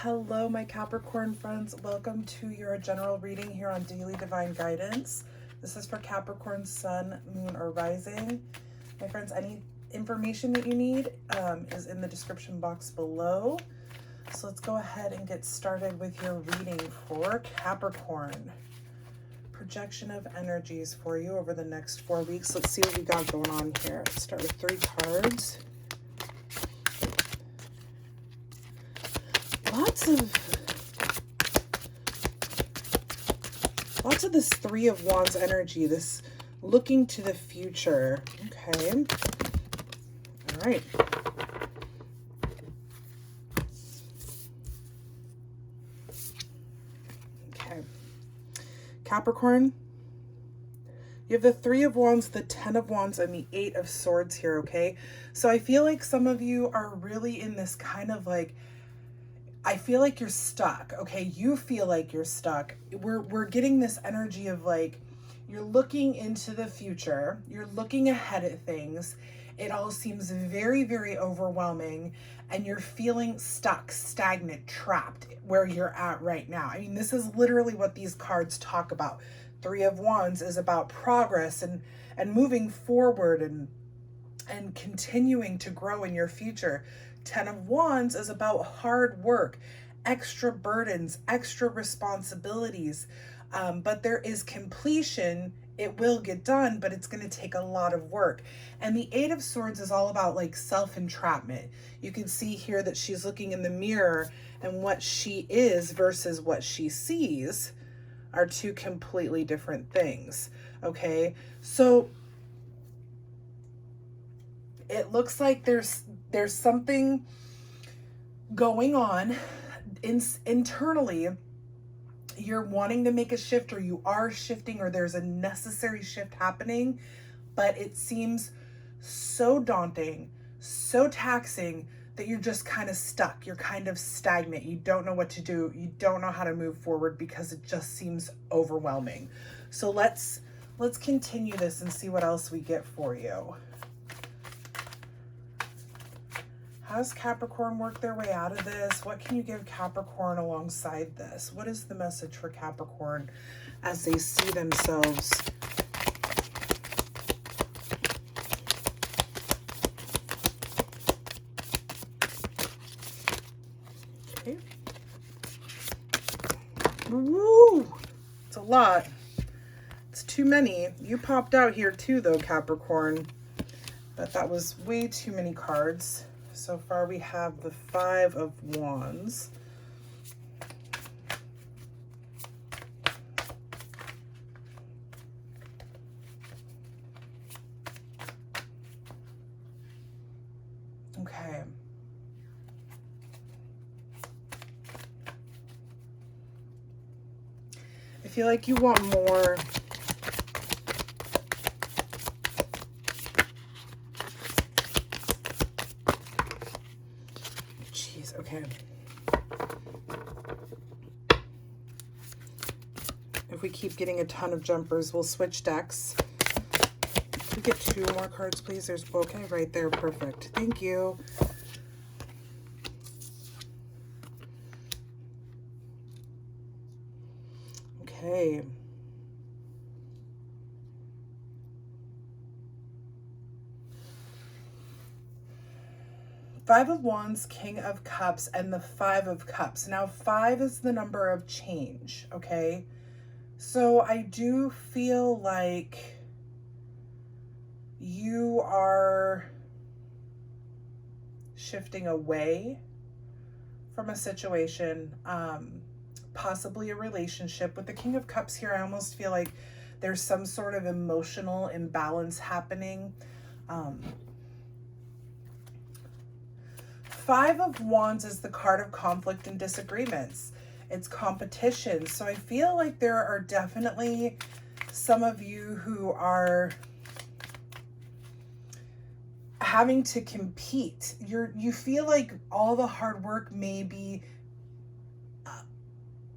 Hello, my Capricorn friends. Welcome to your general reading here on Daily Divine Guidance. This is for Capricorn, Sun, Moon, or Rising. My friends, any information that you need is in the description box below. So let's go ahead and get started with your reading for Capricorn. Projection of energies for you over the next 4 weeks. Let's see what we got going on here. Let's start with 3 cards. Lots of this 3 of Wands energy, this looking to the future. Okay. All right. Okay. Capricorn, you have the 3 of Wands, the 10 of Wands, and the 8 of Swords here, okay? So I feel like some of you are really in this kind of like, I feel like you're stuck, okay? You feel like you're stuck. We're getting this energy of like, you're looking into the future. You're looking ahead at things. It all seems very, very overwhelming. And you're feeling stuck, stagnant, trapped where you're at right now. I mean, this is literally what these cards talk about. 3 of Wands is about progress and moving forward and continuing to grow in your future. 10 of Wands is about hard work, extra burdens, extra responsibilities, but there is completion. It will get done, but it's going to take a lot of work. And the 8 of Swords is all about like self-entrapment. You can see here that she's looking in the mirror, and what she is versus what she sees are 2 completely different things. Okay, so it looks like there's something going on internally. You're wanting to make a shift, or you are shifting, or there's a necessary shift happening, but it seems so daunting, so taxing that you're just kind of stuck. You're kind of stagnant. You don't know what to do. You don't know how to move forward because it just seems overwhelming. So let's continue this and see what else we get for you. How does Capricorn work their way out of this? What can you give Capricorn alongside this? What is the message for Capricorn as they see themselves? Okay. Woo! It's a lot. It's too many. You popped out here too, though, Capricorn. But that was way too many cards. So far we have the 5 of Wands. Okay. I feel like you want more. Okay. If we keep getting a ton of jumpers, we'll switch decks. Can we get 2 more cards, please? There's okay right there. Perfect. Thank you. Okay. Five of Wands, King of Cups, and the 5 of Cups. Now, 5 is the number of change, okay? So I do feel like you are shifting away from a situation, possibly a relationship. With the King of Cups here, I almost feel like there's some sort of emotional imbalance happening. 5 of Wands is the card of conflict and disagreements. It's competition. So I feel like there are definitely some of you who are having to compete. You feel like all the hard work maybe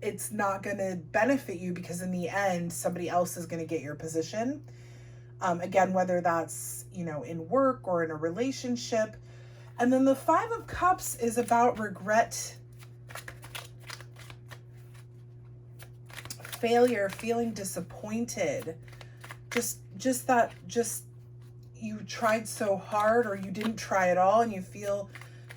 it's not going to benefit you, because in the end somebody else is going to get your position. Again, whether that's, in work or in a relationship. And then the 5 of Cups is about regret failure, feeling disappointed. Just that you tried so hard or you didn't try at all and you feel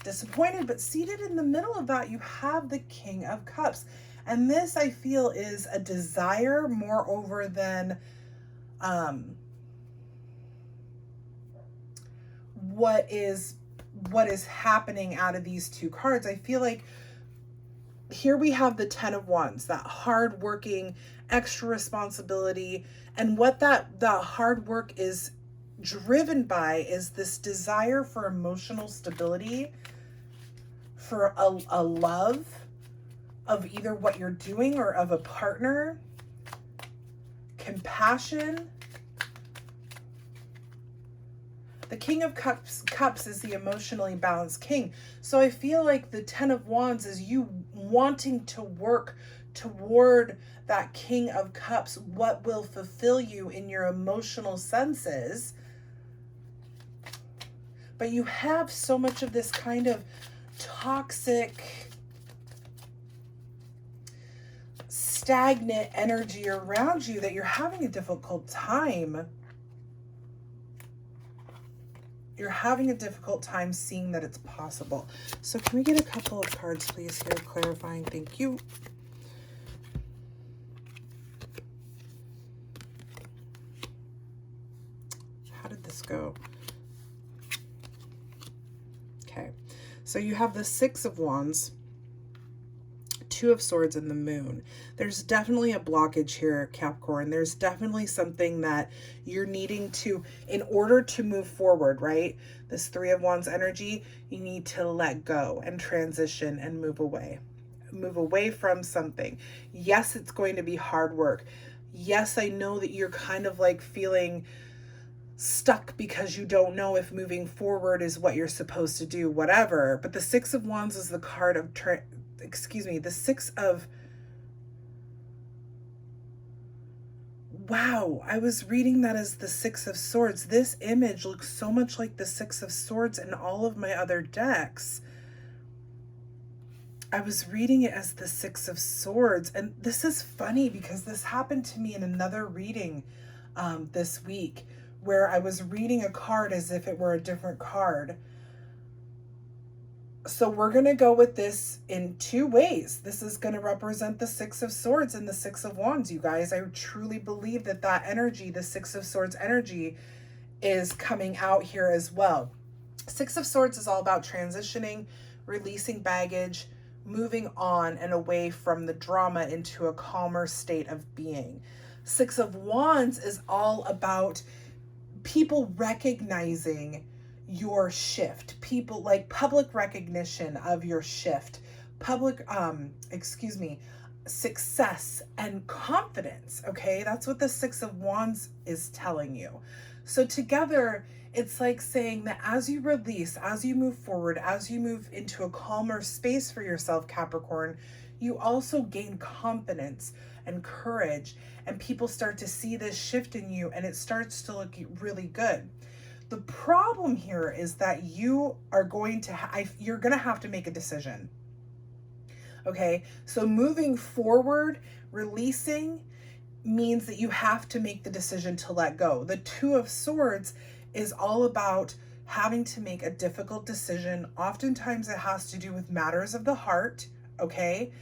disappointed. But seated in the middle of that, you have the King of Cups. And this, I feel, is a desire moreover than what is happening out of these two cards. I feel like here we have the 10 of Wands, that hard working, extra responsibility. And what that hard work is driven by is this desire for emotional stability, for a love of either what you're doing or of a partner, compassion. The King of Cups is the emotionally balanced king. So I feel like the 10 of Wands is you wanting to work toward that King of Cups, what will fulfill you in your emotional senses. But you have so much of this kind of toxic, stagnant energy around you that you're having a difficult time. You're having a difficult time seeing that it's possible. So can we get a couple of cards, please, here, clarifying? Thank you. How did this go? Okay. So you have the Six of Wands, Two of Swords, and the Moon. There's definitely a blockage here, Capricorn. There's definitely something that you're needing to, in order to move forward, right? This Three of Wands energy, you need to let go and transition and move away. Move away from something. Yes, it's going to be hard work. Yes, I know that you're kind of like feeling stuck because you don't know if moving forward is what you're supposed to do, whatever. But the Six of Wands is the card of the Six of... Wow, I was reading that as the Six of Swords. This image looks so much like the Six of Swords in all of my other decks. I was reading it as the Six of Swords. And this is funny because this happened to me in another reading this week, where I was reading a card as if it were a different card. So we're going to go with this in two ways. This is going to represent the Six of Swords and the Six of Wands, you guys. I truly believe that that energy, the Six of Swords energy, is coming out here as well. Six of Swords is all about transitioning, releasing baggage, moving on and away from the drama into a calmer state of being. Six of Wands is all about people recognizing your shift, people like public recognition of your shift, public, success and confidence. Okay. That's what the Six of Wands is telling you. So together, it's like saying that as you release, as you move forward, as you move into a calmer space for yourself, Capricorn, you also gain confidence and courage, and people start to see this shift in you, and it starts to look really good. The problem here is that you are going to you're going to have to make a decision. Okay? So moving forward, releasing means that you have to make the decision to let go. The Two of Swords is all about having to make a difficult decision. Oftentimes it has to do with matters of the heart, okay?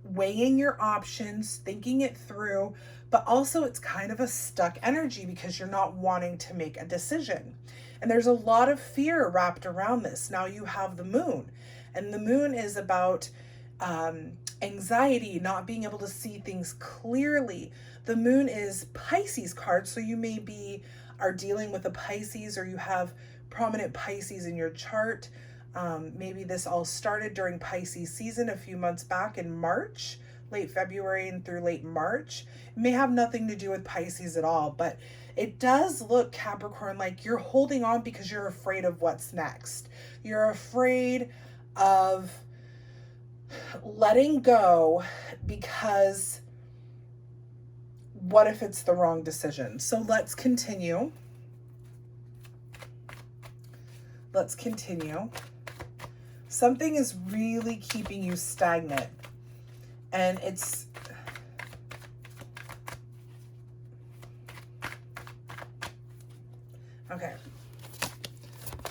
Weighing your options, thinking it through, but also it's kind of a stuck energy because you're not wanting to make a decision. And there's a lot of fear wrapped around this. Now you have the Moon, and the Moon is about anxiety, not being able to see things clearly. The Moon is Pisces card, so you are dealing with a Pisces, or you have prominent Pisces in your chart. Maybe this all started during Pisces season a few months back in March, late February and through late March. It may have nothing to do with Pisces at all, but it does look, Capricorn, like you're holding on because you're afraid of what's next. You're afraid of letting go because what if it's the wrong decision? So let's continue. Let's continue. Something is really keeping you stagnant, and it's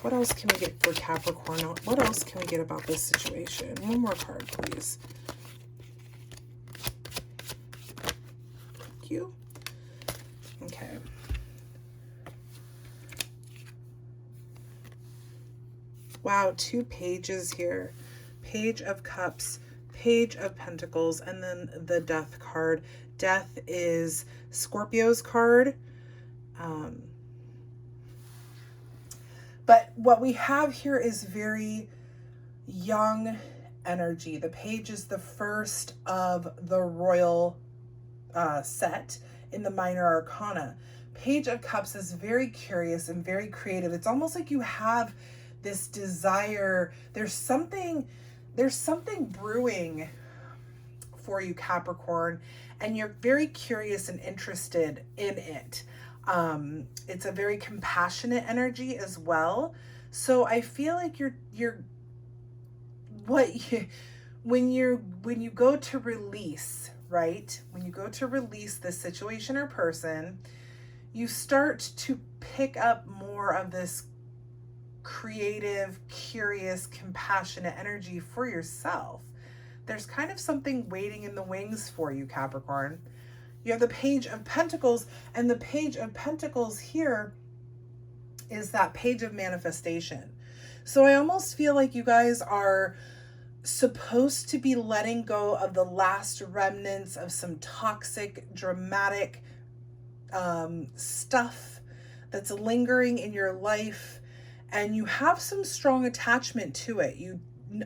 What else can we get for Capricorn? What else can we get about this situation? One more card, please. Thank you. Okay. Wow, 2 pages here. Page of Cups, Page of Pentacles, and then the Death card. Death is Scorpio's card. But what we have here is very young energy. The page is the first of the royal set in the minor arcana. Page of Cups is very curious and very creative. It's almost like you have this desire. There's something brewing for you, Capricorn, and you're very curious and interested in it. It's a very compassionate energy as well. So I feel like when you go to release, right? When you go to release this situation or person, you start to pick up more of this creative, curious, compassionate energy for yourself. There's kind of something waiting in the wings for you, Capricorn. You have the Page of Pentacles, and the Page of Pentacles here is that page of manifestation. So I almost feel like you guys are supposed to be letting go of the last remnants of some toxic, dramatic stuff that's lingering in your life, and you have some strong attachment to it. You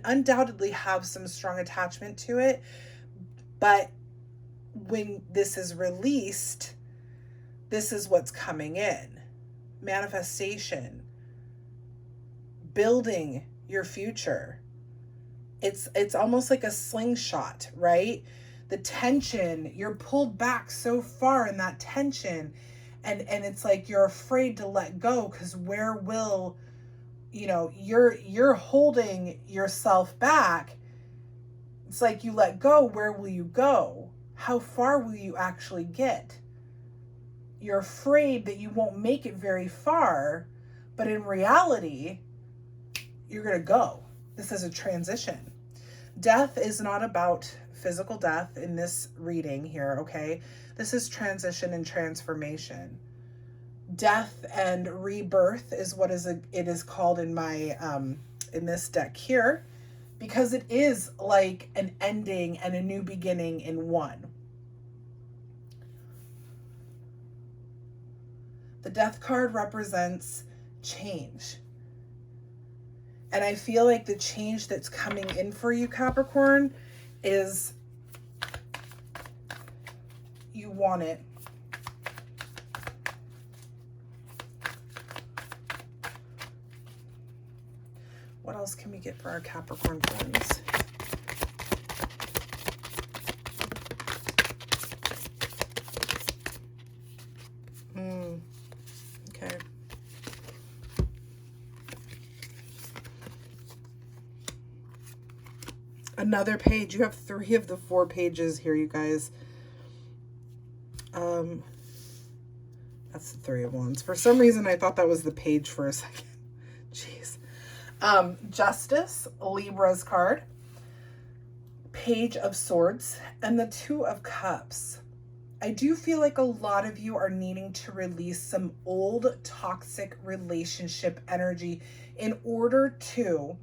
undoubtedly have some strong attachment to it, but when this is released, this is what's coming in. Manifestation, building your future. It's almost like a slingshot, right? The tension, you're pulled back so far in that tension, and it's like you're afraid to let go, because where will, you're holding yourself back. It's like you let go, where will you go? How far will you actually get? You're afraid that you won't make it very far, but in reality, you're going to go. This is a transition. Death is not about physical death in this reading here, okay? This is transition and transformation. Death and rebirth is what it is called in my in this deck here, because it is like an ending and a new beginning in one. The Death card represents change. And I feel like the change that's coming in for you, Capricorn, is you want it. What else can we get for our Capricorn friends? Okay. Another page. You have 3 of the 4 pages here, you guys. That's the 3 of Wands. For some reason, I thought that was the page for a second. Jeez. Justice, Libra's card. Page of Swords, and the 2 of Cups. I do feel like a lot of you are needing to release some old toxic relationship energy in order to,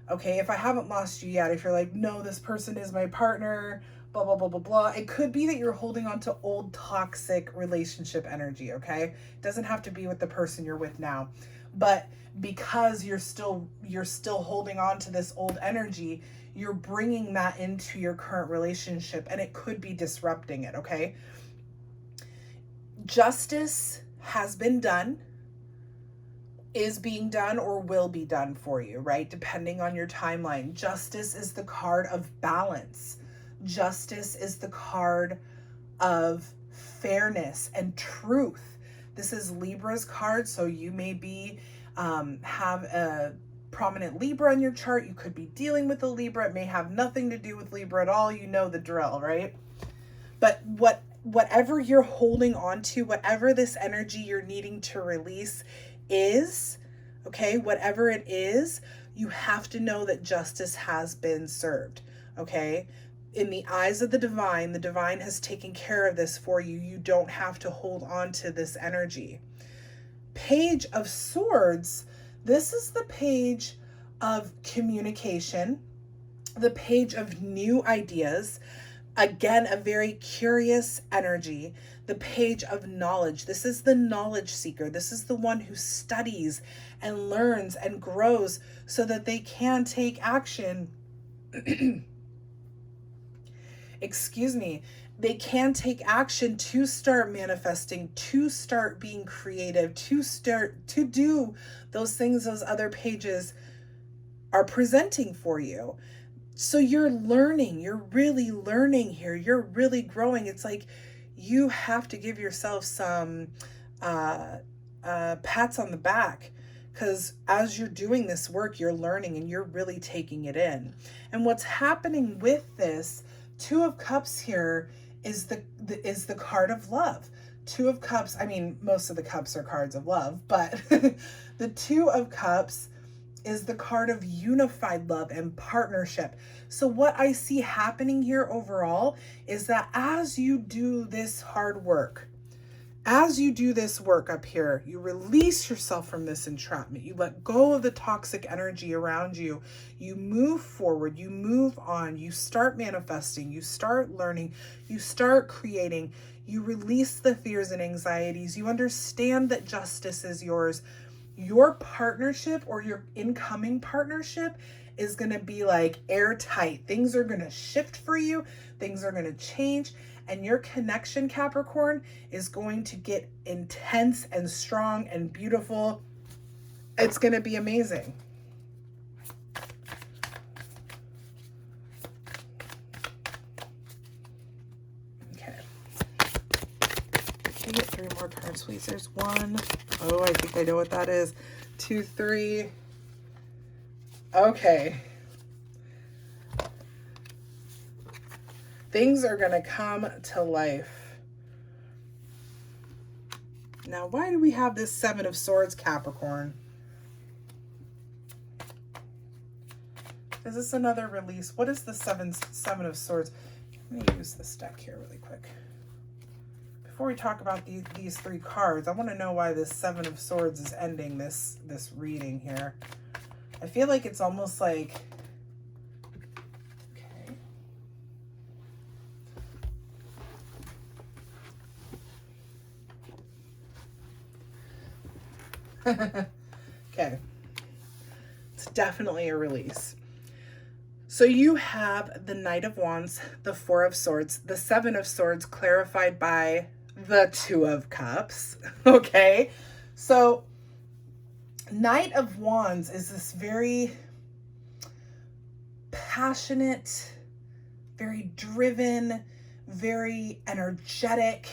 okay, if I haven't lost you yet, if you're like, no, this person is my partner, blah, blah, blah, blah, blah. It could be that you're holding on to old toxic relationship energy, okay? It doesn't have to be with the person you're with now. But because you're still holding on to this old energy, you're bringing that into your current relationship, and it could be disrupting it, okay? Justice has been done, is being done, or will be done for you, right? Depending on your timeline. Justice is the card of balance. Justice is the card of fairness and truth. This is Libra's card, so you may be have a prominent Libra in your chart. You could be dealing with a Libra. It may have nothing to do with Libra at all. You know the drill, right? But whatever you're holding on to, whatever this energy you're needing to release is, Okay, whatever it is, you have to know that justice has been served. Okay, in the eyes of the divine has taken care of this for you. You don't have to hold on to this energy. Page of Swords, this is the page of communication, the page of new ideas. Again, a very curious energy. The page of knowledge. This is the knowledge seeker. This is the one who studies and learns and grows so that they can take action. Excuse me. They can take action to start manifesting, to start being creative, to do those things those other pages are presenting for you. So you're learning, you're really learning here. You're really growing. It's like you have to give yourself some pats on the back, because as you're doing this work, you're learning and you're really taking it in. And what's happening with this Two of Cups here is the card of love. Two of Cups, I mean, most of the cups are cards of love, but the Two of Cups is the card of unified love and partnership. So what I see happening here overall is that as you do this hard work, as you do this work up here, you release yourself from this entrapment. You let go of the toxic energy around you. You move forward, you move on, you start manifesting, you start learning, you start creating, you release the fears and anxieties. You understand that justice is yours. Your partnership or your incoming partnership is going to be like airtight. Things are going to shift for you. Things are going to change. And your connection, Capricorn, is going to get intense and strong and beautiful. It's going to be amazing. Okay. Can I get 3 more cards, please? There's 1. Oh, I think I know what that is. 2, 3. Okay. Things are going to come to life. Now, why do we have this 7 of Swords, Capricorn? Is this another release? What is the 7 of Swords? I'm going to use this deck here really quick. Before we talk about these 3 cards, I want to know why this 7 of Swords is ending this reading here. I feel like it's almost like... Okay. Okay. It's definitely a release. So you have the Knight of Wands, the 4 of Swords, the 7 of Swords clarified by the 2 of Cups. Okay. So Knight of Wands is this very passionate, very driven, very energetic,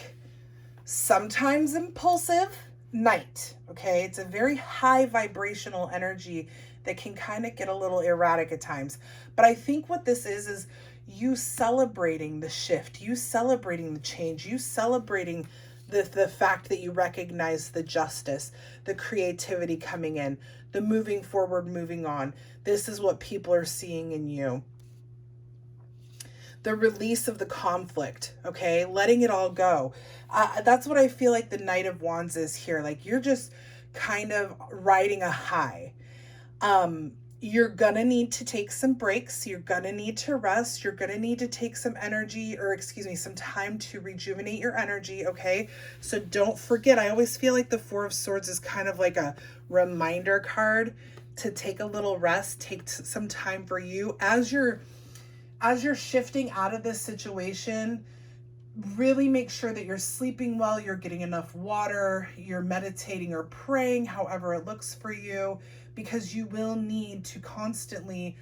sometimes impulsive knight. Okay. It's a very high vibrational energy that can kind of get a little erratic at times. But I think what this is you celebrating the shift, you celebrating the change, you celebrating the fact that you recognize the justice, the creativity coming in, the moving forward, moving on. This is what people are seeing in you. The release of the conflict, okay? Letting it all go. That's what I feel like the Knight of Wands is here. Like you're just kind of riding a high. You're gonna need to take some breaks. You're gonna need to rest. You're gonna need to take some energy, or excuse me, some time to rejuvenate your energy, okay? So don't forget, I always feel like the 4 of Swords is kind of like a reminder card to take a little rest, take some time for you. As you're shifting out of this situation, really make sure that you're sleeping well, you're getting enough water, you're meditating or praying, however it looks for you, because you will need to constantly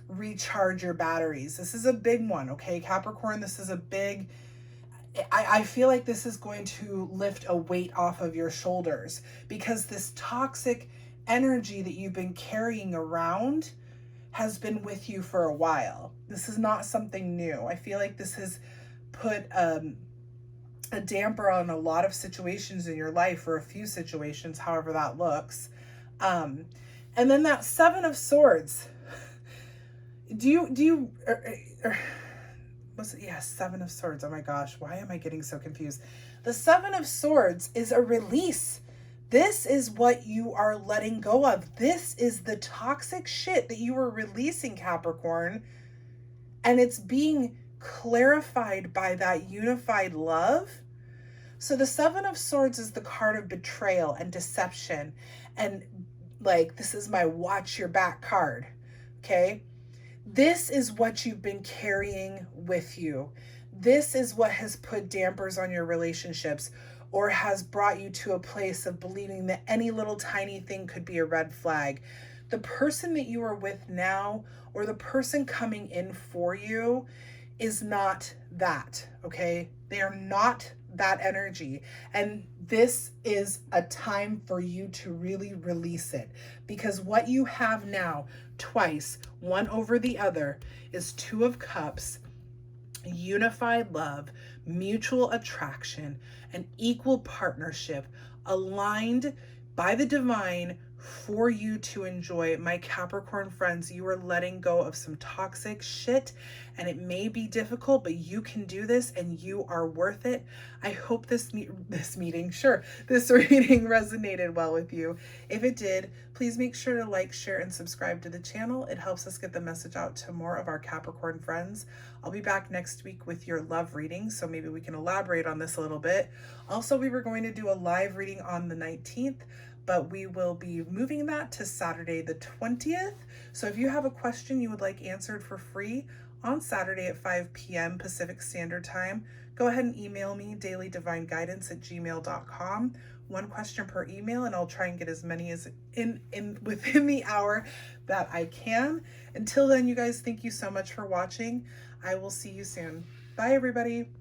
recharge your batteries. This is a big one, okay, Capricorn? This is a big... I feel like this is going to lift a weight off of your shoulders, because this toxic energy that you've been carrying around has been with you for a while. This is not something new. I feel like this has put a damper on a lot of situations in your life, or a few situations, however that looks. And then that Seven of Swords. Do you, was it? Yeah, Seven of Swords. Oh my gosh, why am I getting so confused? The Seven of Swords is a release. This is what you are letting go of. This is the toxic shit that you were releasing, Capricorn. And it's being clarified by that unified love. So the Seven of Swords is the card of betrayal and deception. And like, this is my watch your back card. Okay. This is what you've been carrying with you. This is what has put dampers on your relationships or has brought you to a place of believing that any little tiny thing could be a red flag. The person that you are with now or the person coming in for you is not that, okay? They are not that energy. And this is a time for you to really release it, because what you have now, twice, one over the other, is Two of Cups, unified love, mutual attraction, an equal partnership, aligned by the divine for you to enjoy. My Capricorn friends, you are letting go of some toxic shit, and it may be difficult, but you can do this and you are worth it. I hope this reading resonated well with you. If it did, please make sure to like, share, and subscribe to the channel. It helps us get the message out to more of our Capricorn friends. I'll be back next week with your love reading, so maybe we can elaborate on this a little bit. Also, we were going to do a live reading on the 19th, but we will be moving that to Saturday the 20th. So if you have a question you would like answered for free on Saturday at 5 p.m. Pacific Standard Time, go ahead and email me, dailydivineguidance@gmail.com. One question per email, and I'll try and get as many as within the hour that I can. Until then, you guys, thank you so much for watching. I will see you soon. Bye, everybody.